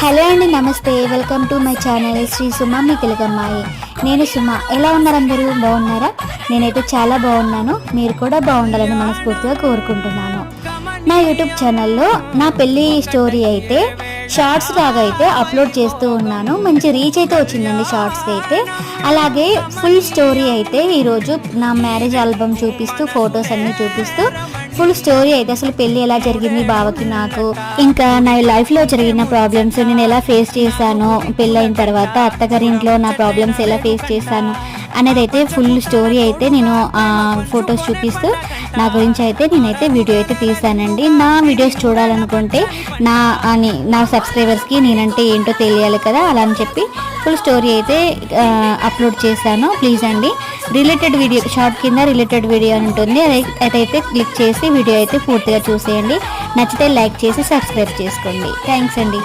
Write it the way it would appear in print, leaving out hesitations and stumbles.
Hello అండి, నమస్తే. Welcome to my channel Sri Suma మీ తెలుగమ్మాయి. నేను సుమ. ఎలా ఉన్నారు అందరూ? బాగున్నారా? నేనైతే చాలా బాగున్నాను. మీరు కూడా బాగుండాలని మనస్ఫూర్తిగా కోరుకుంటున్నాను. నా యూట్యూబ్ ఛానల్లో నా పెళ్ళి స్టోరీ అయితే షార్ట్స్ లాగా అయితే అప్లోడ్ చేస్తూ ఉన్నాను. మంచి రీచ్ అయితే వచ్చిందండి షార్ట్స్కి అయితే. అలాగే ఫుల్ స్టోరీ అయితే ఈరోజు నా మ్యారేజ్ ఆల్బమ్ చూపిస్తూ, ఫొటోస్ అన్నీ చూపిస్తూ ఫుల్ స్టోరీ అయితే అసలు పెళ్ళి ఎలా జరిగింది బావకి నాకు, ఇంకా నా లైఫ్లో జరిగిన ప్రాబ్లమ్స్ నేను ఎలా ఫేస్ చేశాను, పెళ్ళైన తర్వాత అత్తగారి ఇంట్లో నా ప్రాబ్లమ్స్ ఎలా ఫేస్ చేశాను అనేది అయితే ఫుల్ స్టోరీ అయితే నేను ఫొటోస్ చూపిస్తూ నా గురించి అయితే నేనైతే వీడియో అయితే తీసానండి. నా వీడియోస్ చూడాలనుకుంటే నా సబ్స్క్రైబర్స్కి నేనంటే ఏంటో తెలియాలి కదా, అలా అని చెప్పి ఫుల్ స్టోరీ అయితే అప్లోడ్ చేశాను. ప్లీజ్ అండి, రిలేటెడ్ వీడియో షార్ట్ కింద రిలేటెడ్ వీడియో అని ఉంటుంది, అదైతే క్లిక్ చేసి వీడియో అయితే పూర్తిగా చూసేయండి. నచ్చితే లైక్ చేసి సబ్స్క్రైబ్ చేసుకోండి. థ్యాంక్స్ అండి.